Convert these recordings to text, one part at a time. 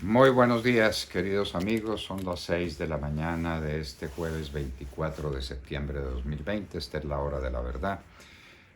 Muy buenos días, queridos amigos. Son las 6 de la mañana de este jueves 24 de septiembre de 2020. Esta es la hora de la verdad.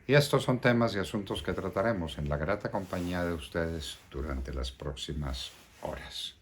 Y estos son temas y asuntos que trataremos en la grata compañía de ustedes durante las próximas horas.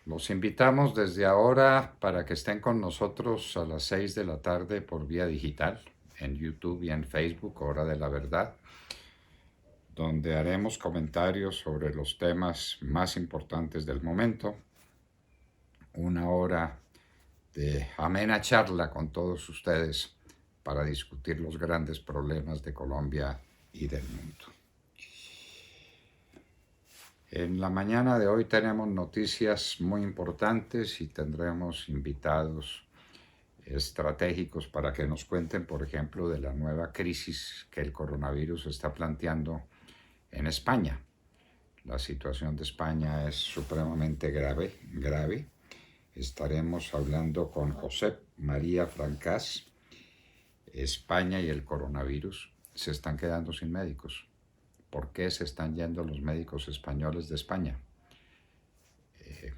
Los invitamos desde ahora para que estén con nosotros a las 6 de la tarde por vía digital, en YouTube y en Facebook, Hora de la Verdad, donde haremos comentarios sobre los temas más importantes del momento. Una hora de amena charla con todos ustedes para discutir los grandes problemas de Colombia y del mundo. En la mañana de hoy tenemos noticias muy importantes y tendremos invitados estratégicos para que nos cuenten, por ejemplo, de la nueva crisis que el coronavirus está planteando en España. La situación de España es supremamente grave. Estaremos hablando con José María Francás. España y el coronavirus se están quedando sin médicos. ¿Por qué se están yendo los médicos españoles de España?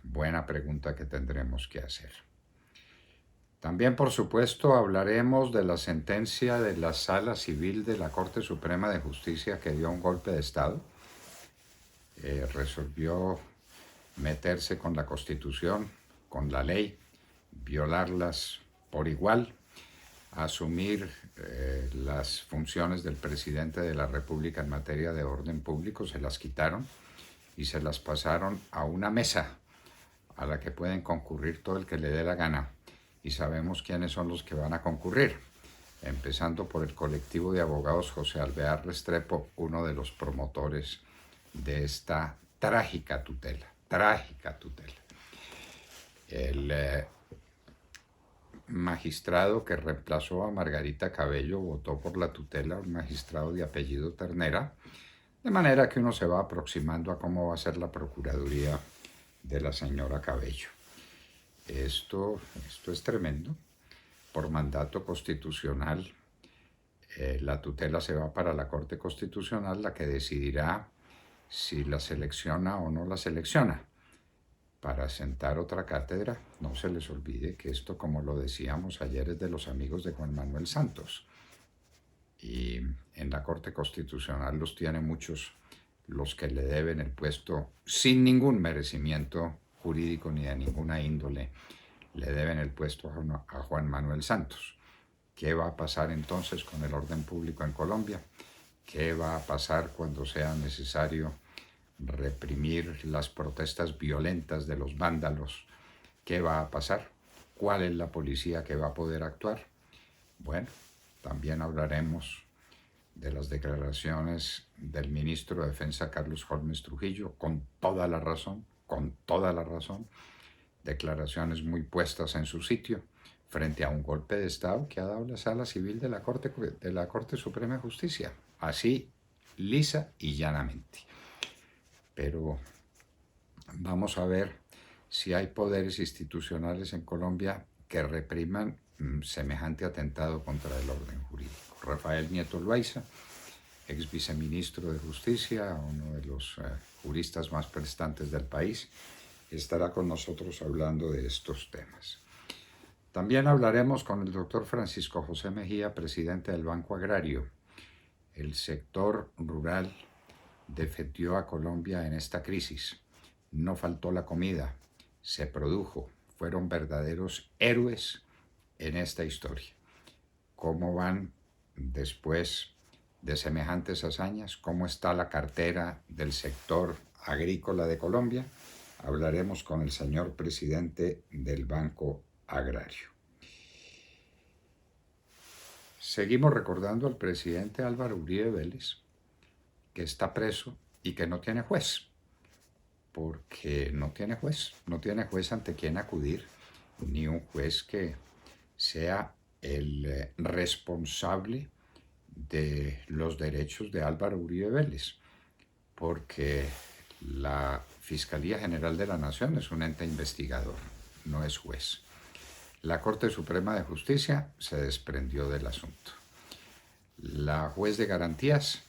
Buena pregunta que tendremos que hacer. También, por supuesto, hablaremos de la sentencia de la Sala Civil de la Corte Suprema de Justicia que dio un golpe de Estado. Resolvió meterse con la Constitución, con la ley, violarlas por igual, asumir las funciones del presidente de la República en materia de orden público, se las quitaron y se las pasaron a una mesa a la que pueden concurrir todo el que le dé la gana. Y sabemos quiénes son los que van a concurrir, empezando por el colectivo de abogados José Alvear Restrepo, uno de los promotores de esta trágica tutela. El magistrado que reemplazó a Margarita Cabello votó por la tutela, un magistrado de apellido Ternera, de manera que uno se va aproximando a cómo va a ser la procuraduría de la señora Cabello. Esto es tremendo. Por mandato constitucional, la tutela se va para la Corte Constitucional, la que decidirá si la selecciona o no la selecciona para sentar otra cátedra. No se les olvide que esto, como lo decíamos ayer, es de los amigos de Juan Manuel Santos. Y en la Corte Constitucional los tiene muchos los que le deben el puesto sin ningún merecimiento jurídico ni de ninguna índole. Le deben el puesto a Juan Manuel Santos. ¿Qué va a pasar entonces con el orden público en Colombia? ¿Qué va a pasar cuando sea necesario reprimir las protestas violentas de los vándalos? ¿Qué va a pasar? ¿Cuál es la policía que va a poder actuar? Bueno, también hablaremos de las declaraciones del ministro de Defensa Carlos Holmes Trujillo, con toda la razón, declaraciones muy puestas en su sitio, frente a un golpe de Estado que ha dado la Sala Civil de la Corte Suprema de Justicia, así lisa y llanamente. Pero vamos a ver si hay poderes institucionales en Colombia que repriman semejante atentado contra el orden jurídico. Rafael Nieto Loaiza, ex viceministro de Justicia, uno de los juristas más prestantes del país, estará con nosotros hablando de estos temas. También hablaremos con el doctor Francisco José Mejía, presidente del Banco Agrario. El sector rural defendió a Colombia en esta crisis. No faltó la comida, se produjo, fueron verdaderos héroes en esta historia. ¿Cómo van después de semejantes hazañas? ¿Cómo está la cartera del sector agrícola de Colombia? Hablaremos con el señor presidente del Banco Agrario. Seguimos recordando al presidente Álvaro Uribe Vélez, que está preso y que no tiene juez, porque no tiene juez ante quien acudir, ni un juez que sea el responsable de los derechos de Álvaro Uribe Vélez, porque la Fiscalía General de la Nación es un ente investigador, no es juez. La Corte Suprema de Justicia se desprendió del asunto. La juez de garantías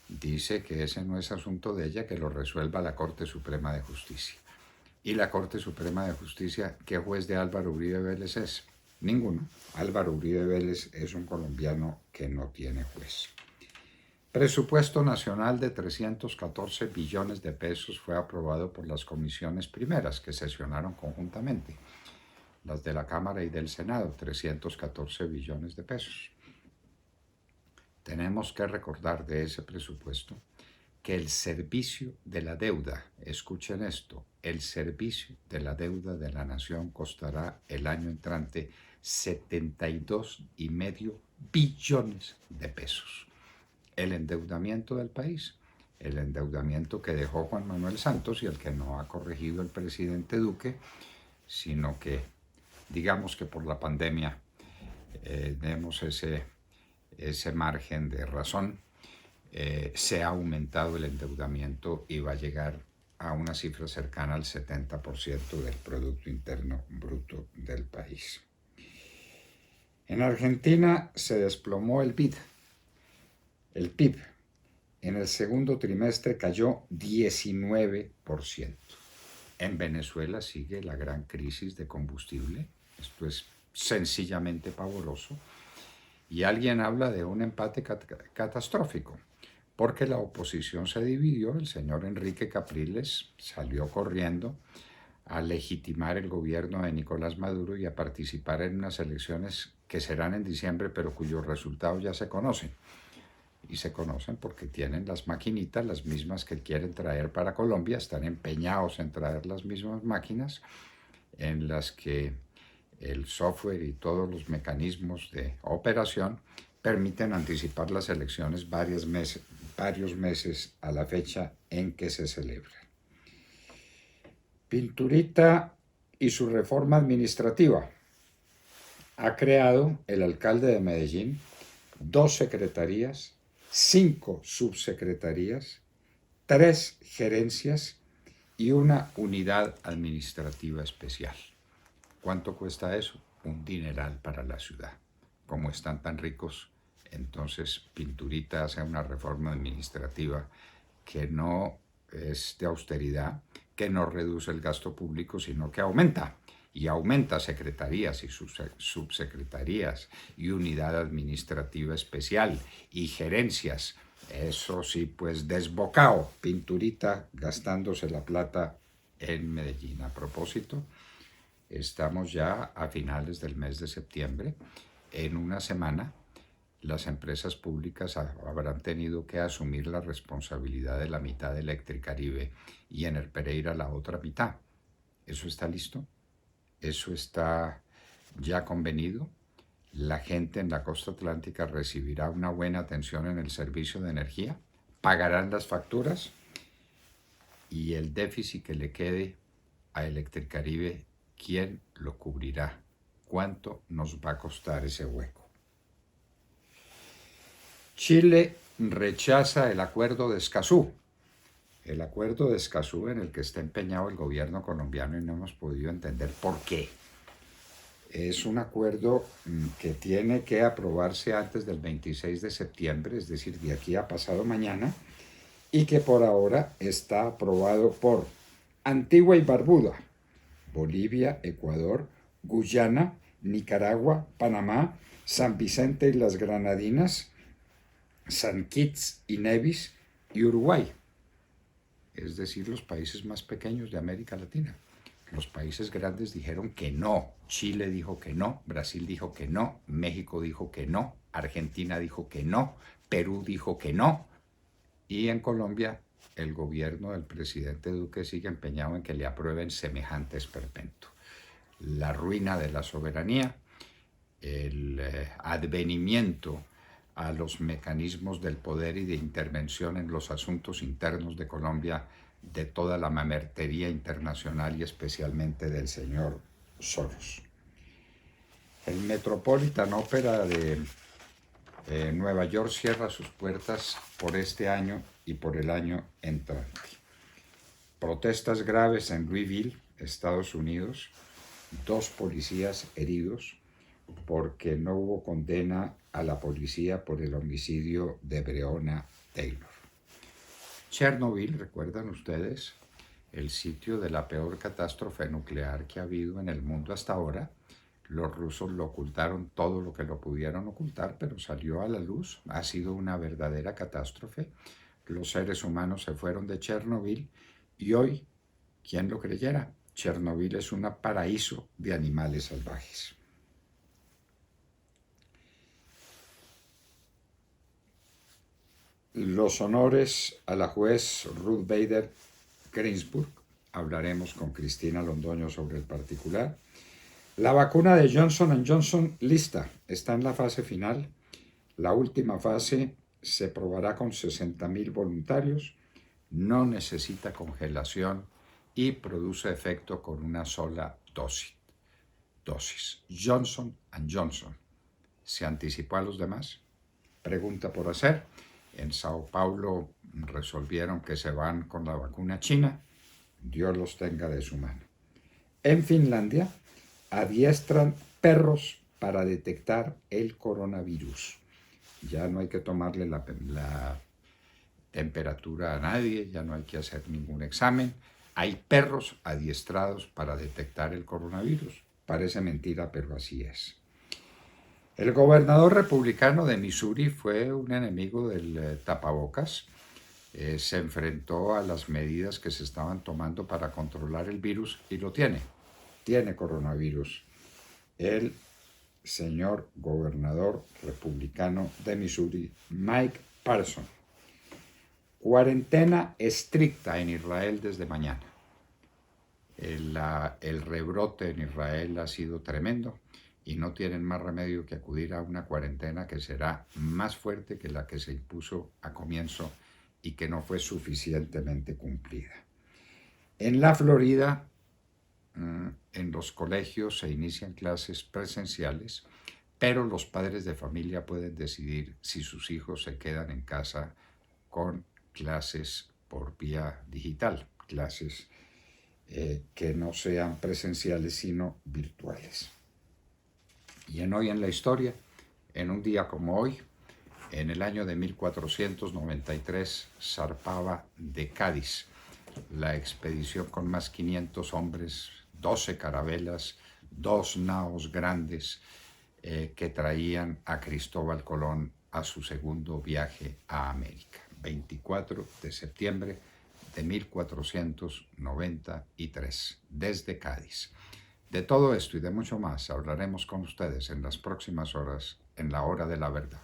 dice que ese no es asunto de ella, que lo resuelva la Corte Suprema de Justicia. ¿Y la Corte Suprema de Justicia, qué juez de Álvaro Uribe Vélez es? Ninguno. Álvaro Uribe Vélez es un colombiano que no tiene juez. Presupuesto nacional de 314 billones de pesos fue aprobado por las comisiones primeras que sesionaron conjuntamente, las de la Cámara y del Senado, 314 billones de pesos. Tenemos que recordar de ese presupuesto que el servicio de la deuda, escuchen esto, el servicio de la deuda de la nación costará el año entrante 72,5 billones de pesos. El endeudamiento del país, el endeudamiento que dejó Juan Manuel Santos y el que no ha corregido el presidente Duque, sino que digamos que por la pandemia vemos ese margen de razón. Se ha aumentado el endeudamiento y va a llegar a una cifra cercana al 70% del Producto Interno Bruto del país. En Argentina se desplomó el PIB. El PIB en el segundo trimestre cayó 19%. En Venezuela sigue la gran crisis de combustible. Esto es sencillamente pavoroso. Y alguien habla de un empate catastrófico, porque la oposición se dividió. El señor Enrique Capriles salió corriendo a legitimar el gobierno de Nicolás Maduro y a participar en unas elecciones que serán en diciembre, pero cuyos resultados ya se conocen. Y se conocen porque tienen las maquinitas, las mismas que quieren traer para Colombia, están empeñados en traer las mismas máquinas en las que el software y todos los mecanismos de operación permiten anticipar las elecciones varios meses a la fecha en que se celebran. Pinturita y su reforma administrativa. Ha creado el alcalde de Medellín 2 secretarías, 5 subsecretarías, 3 gerencias y una unidad administrativa especial. ¿Cuánto cuesta eso? Un dineral para la ciudad. Como están tan ricos, entonces Pinturita hace una reforma administrativa que no es de austeridad, que no reduce el gasto público, sino que aumenta. Y aumenta secretarías y subsecretarías y unidad administrativa especial y gerencias. Eso sí, pues desbocado, Pinturita gastándose la plata en Medellín. A propósito, estamos ya a finales del mes de septiembre. En una semana, las empresas públicas habrán tenido que asumir la responsabilidad de la mitad de Electricaribe y Enel Pereira la otra mitad. ¿Eso está listo? ¿Eso está ya convenido? ¿La gente en la costa atlántica recibirá una buena atención en el servicio de energía? ¿Pagarán las facturas? Y el déficit que le quede a Electricaribe, ¿quién lo cubrirá? ¿Cuánto nos va a costar ese hueco? Chile rechaza el acuerdo de Escazú. El acuerdo de Escazú en el que está empeñado el gobierno colombiano y no hemos podido entender por qué. Es un acuerdo que tiene que aprobarse antes del 26 de septiembre, es decir, de aquí a pasado mañana, y que por ahora está aprobado por Antigua y Barbuda, Bolivia, Ecuador, Guyana, Nicaragua, Panamá, San Vicente y las Granadinas, San Kitts y Nevis y Uruguay, es decir, los países más pequeños de América Latina. Los países grandes dijeron que no. Chile dijo que no, Brasil dijo que no, México dijo que no, Argentina dijo que no, Perú dijo que no. Y en Colombia, el gobierno del presidente Duque sigue empeñado en que le aprueben semejante esperpento. La ruina de la soberanía, el advenimiento a los mecanismos del poder y de intervención en los asuntos internos de Colombia de toda la mamertería internacional y especialmente del señor Soros. El Metropolitan Opera de Nueva York cierra sus puertas por este año y por el año entrante. Protestas graves en Louisville, Estados Unidos, 2 policías heridos porque no hubo condena a la policía por el homicidio de Breonna Taylor. Chernobyl, recuerdan ustedes, el sitio de la peor catástrofe nuclear que ha habido en el mundo hasta ahora. Los rusos lo ocultaron todo lo que lo pudieron ocultar, pero salió a la luz. Ha sido una verdadera catástrofe. Los seres humanos se fueron de Chernobyl y hoy, ¿quién lo creyera? Chernobyl es un paraíso de animales salvajes. Los honores a la juez Ruth Bader Ginsburg. Hablaremos con Cristina Londoño sobre el particular. La vacuna de Johnson & Johnson lista, está en la fase final. La última fase se probará con 60.000 voluntarios, no necesita congelación y produce efecto con una sola dosis. Johnson & Johnson. ¿Se anticipó a los demás? Pregunta por hacer. En Sao Paulo resolvieron que se van con la vacuna china. Dios los tenga de su mano. En Finlandia adiestran perros para detectar el coronavirus. Ya no hay que tomarle la temperatura a nadie, ya no hay que hacer ningún examen. Hay perros adiestrados para detectar el coronavirus. Parece mentira, pero así es. El gobernador republicano de Missouri fue un enemigo del tapabocas. Se enfrentó a las medidas que se estaban tomando para controlar el virus y lo tiene coronavirus. El señor gobernador republicano de Missouri, Mike Parson. Cuarentena estricta en Israel desde mañana. El rebrote en Israel ha sido tremendo y no tienen más remedio que acudir a una cuarentena que será más fuerte que la que se impuso a comienzo y que no fue suficientemente cumplida. En la Florida, en los colegios se inician clases presenciales, pero los padres de familia pueden decidir si sus hijos se quedan en casa con clases por vía digital, clases que no sean presenciales sino virtuales. Y hoy en la historia, en un día como hoy, en el año de 1493, zarpaba de Cádiz la expedición con más 500 hombres, 12 carabelas, 2 naos grandes que traían a Cristóbal Colón a su segundo viaje a América. 24 de septiembre de 1493, desde Cádiz. De todo esto y de mucho más hablaremos con ustedes en las próximas horas, en la hora de la verdad.